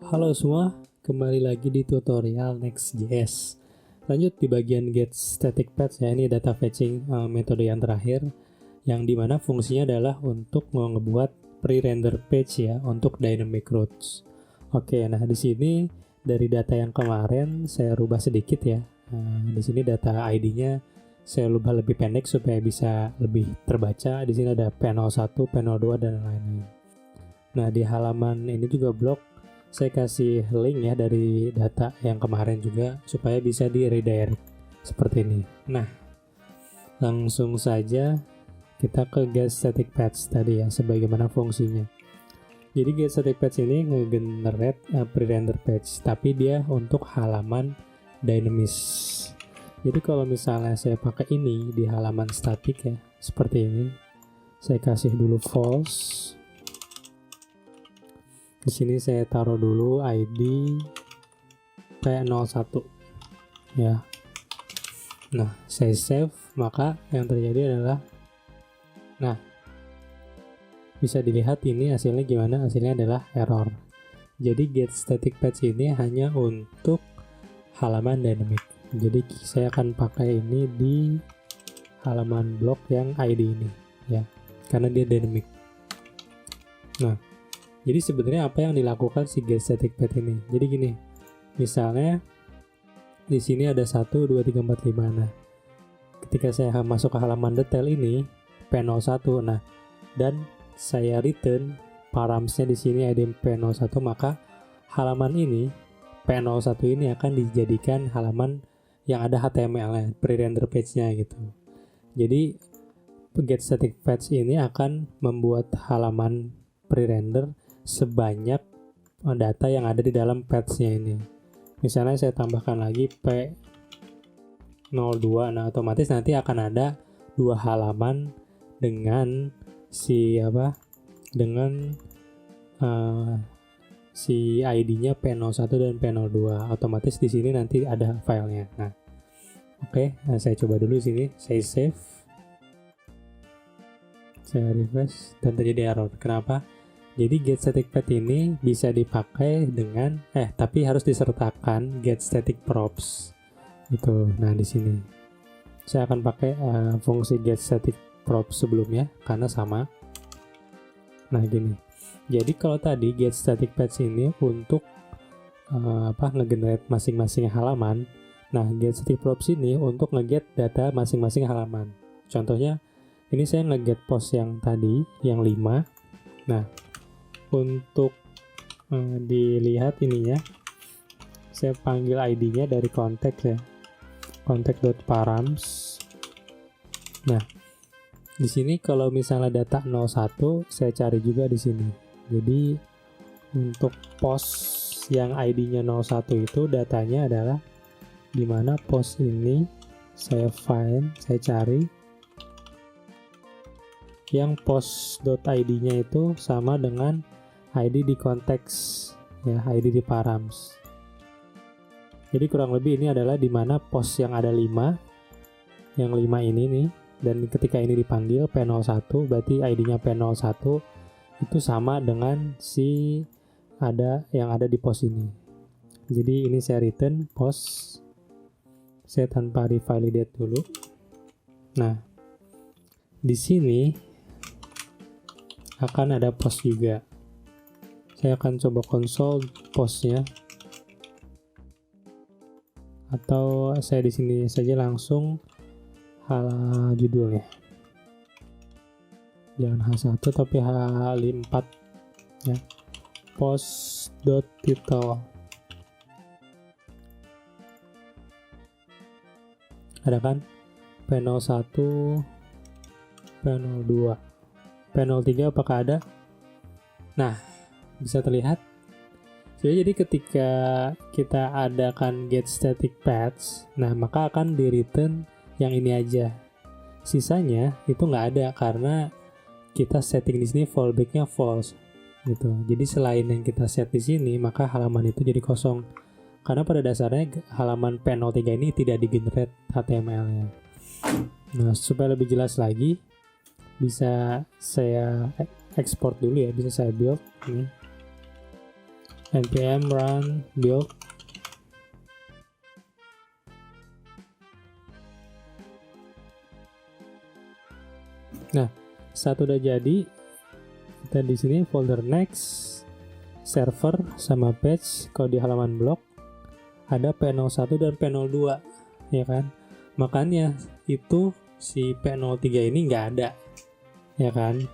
Halo semua, kembali lagi di tutorial Next.js. Lanjut di bagian get static path ya, ini data fetching metode yang terakhir, yang dimana fungsinya adalah untuk ngebuat pre-render page ya untuk dynamic routes. Oke, nah di sini dari data yang kemarin saya rubah sedikit ya. Di sini data ID-nya saya rubah lebih pendek supaya bisa lebih terbaca. Di sini ada P01, P02 dan lain-lain. Nah di halaman ini juga blok saya kasih link ya dari data yang kemarin juga supaya bisa di redirect seperti ini. Nah, langsung saja kita ke get static paths tadi ya, sebagaimana fungsinya. Jadi get static paths ini nge-generate pre-render page, tapi dia untuk halaman dynamics. Jadi kalau misalnya saya pakai ini di halaman static ya, seperti ini, saya kasih dulu false. Di sini saya taruh dulu ID P01 ya. Nah, saya save, maka yang terjadi adalah bisa dilihat ini hasilnya gimana. Hasilnya adalah error. Jadi get static path ini hanya untuk halaman dynamic. Jadi saya akan pakai ini di halaman blok yang ID ini ya, karena dia dynamic. Nah, jadi sebenarnya apa yang dilakukan si get static path ini? Jadi gini, misalnya di sini ada 1, 2, 3, 4, 5. Nah, ketika saya masuk ke halaman detail ini P01, nah dan saya return params-nya di sini ID P01, maka halaman ini P01 ini akan dijadikan halaman yang ada HTML-nya, pre-render page-nya gitu. Jadi get static path ini akan membuat halaman pre-render sebanyak data yang ada di dalam paths-nya ini. Misalnya saya tambahkan lagi P02, nah otomatis nanti akan ada dua halaman dengan si ID-nya P01 dan P02. Otomatis di sini nanti ada filenya. Nah, oke, saya coba dulu di sini, saya save, saya refresh dan terjadi error. Kenapa? Jadi get static path ini bisa dipakai dengan tapi harus disertakan get static props gitu. Nah, di sini saya akan pakai fungsi get static props sebelumnya karena sama. Nah, gini. Jadi kalau tadi get static path ini untuk nge-generate masing-masing halaman. Nah, get static props ini untuk nge-get data masing-masing halaman. Contohnya ini saya nge-get post yang tadi yang 5. Nah, untuk dilihat ininya, saya panggil ID-nya dari konteks ya, context.params. Nah, di sini kalau misalnya data 01, saya cari juga di sini. Jadi untuk post yang ID-nya 01 itu datanya adalah di mana post ini, saya find, saya cari yang post.id-nya itu sama dengan ID di konteks ya, ID di params. Jadi kurang lebih ini adalah di mana post yang ada 5, yang 5 ini nih, dan ketika ini dipanggil P01 berarti ID-nya P01 itu sama dengan si yang ada di post ini. Jadi ini saya return post, saya tanpa revalidate dulu. Nah, di sini akan ada post juga. Saya akan coba konsol postnya, atau saya di sini saja langsung judulnya, jangan H1 tapi H4 ya, post.title. Ada kan P01, P02, P03 apakah ada? Nah, bisa terlihat. Jadi ketika kita adakan get static paths, nah maka akan di return yang ini aja. Sisanya itu nggak ada karena kita setting di sini fallback-nya false gitu. Jadi selain yang kita set di sini, maka halaman itu jadi kosong. Karena pada dasarnya halaman P03 ini tidak di-generate HTML-nya. Nah, supaya lebih jelas lagi, bisa saya export dulu ya, bisa saya build ini. npm run build. Nah, saat udah jadi, kita di sini folder next, server sama page. Kalau di halaman blog ada P01 dan P02, ya kan? Makanya itu si P03 ini nggak ada, ya kan?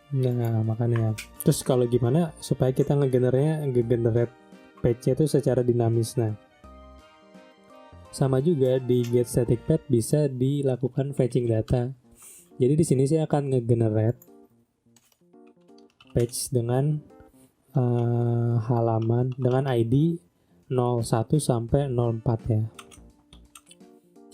Nah, makanya. Terus kalau gimana supaya kita nge-generate page itu secara dinamis? Nah, sama juga di getStaticPath bisa dilakukan fetching data. Jadi di sini saya akan nge-generate page dengan halaman dengan ID 01 sampai 04 ya.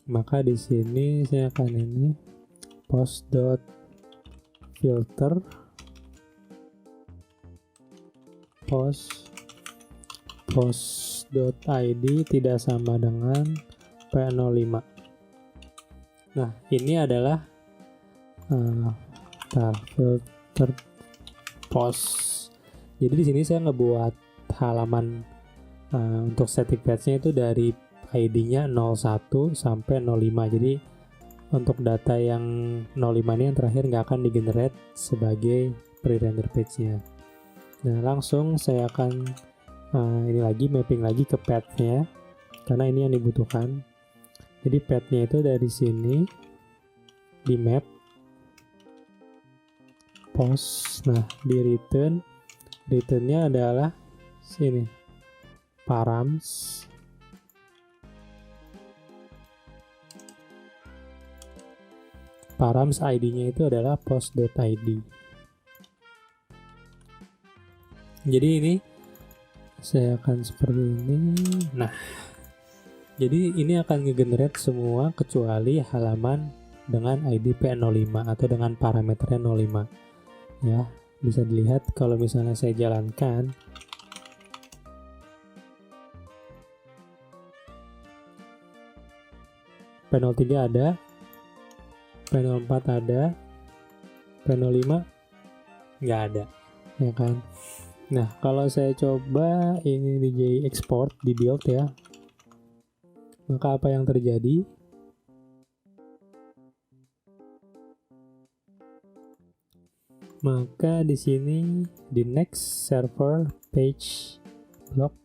Maka di sini saya akan ini post.filter post.id tidak sama dengan P05. Nah, ini adalah filter post. Jadi di sini saya ngebuat halaman untuk static path-nya itu dari ID-nya 01 sampai 05. Jadi untuk data yang 05 ini yang terakhir nggak akan di-generate sebagai pre-render page-nya. Nah, langsung saya akan ini lagi mapping lagi ke path-nya karena ini yang dibutuhkan. Jadi path-nya itu dari sini di map post. Nah, di returnnya adalah sini params ID-nya itu adalah post.id. Jadi ini saya akan seperti ini. Nah, jadi ini akan nge-generate semua kecuali halaman dengan ID P05 atau dengan parameternya 05. Ya, bisa dilihat kalau misalnya saya jalankan. P03 ada, P04 ada, P05 nggak ada, ya kan? Nah, kalau saya coba ini di export, di build ya, maka apa yang terjadi? Maka di sini di next server page block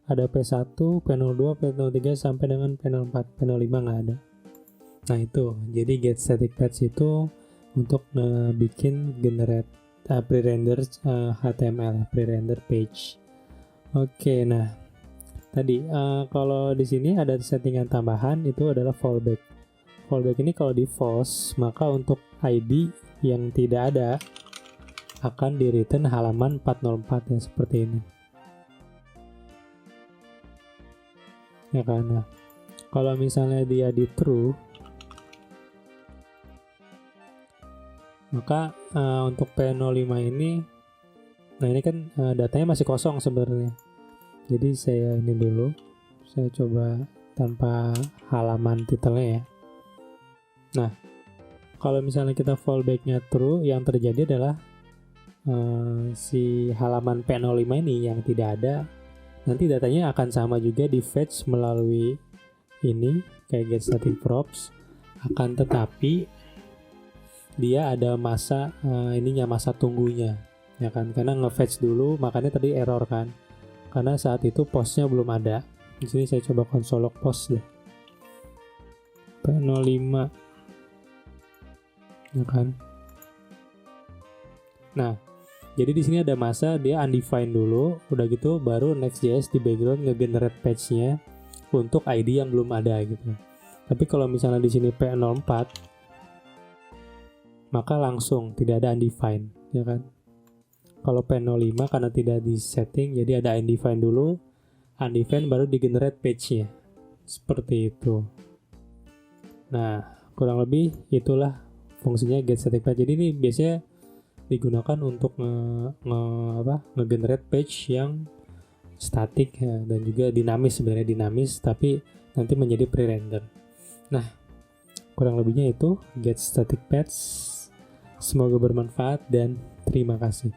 ada P1, P02, P03 sampai dengan P04, P05 nggak ada. Nah itu, jadi getStaticPath itu untuk bikin generate pre-render HTML, pre-render page. Oke, nah tadi kalau di sini ada settingan tambahan itu adalah fallback. Fallback ini kalau di false, maka untuk ID yang tidak ada akan di return halaman 404 ya, seperti ini. Ya karena kalau misalnya dia di true, maka untuk P05 ini, nah ini kan datanya masih kosong sebenarnya. Jadi saya ini dulu, saya coba tanpa halaman titelnya ya. Nah, kalau misalnya kita fallback-nya true, yang terjadi adalah si halaman P05 ini yang tidak ada, nanti datanya akan sama juga di fetch melalui ini kayak getStaticProps, akan tetapi dia ada masa masa tunggunya, ya kan? Karena nge-fetch dulu, makanya tadi error kan, karena saat itu postnya belum ada. Di sini saya coba console log post deh, P05, ya kan? Nah, jadi di sini ada masa dia undefined dulu, udah gitu baru Next.js di background nge-generate page-nya untuk ID yang belum ada gitu. Tapi kalau misalnya di sini P04, maka langsung tidak ada undefined, ya kan? Kalau P05 karena tidak di setting, jadi ada undefined dulu, undefined baru di generate page-nya. Seperti itu. Nah, kurang lebih itulah fungsinya getStaticPath. Jadi ini biasanya digunakan untuk nge-generate page yang static ya, dan juga dinamis, sebenarnya dinamis tapi nanti menjadi pre-render. Nah, kurang lebihnya itu getStaticPath. Semoga bermanfaat dan terima kasih.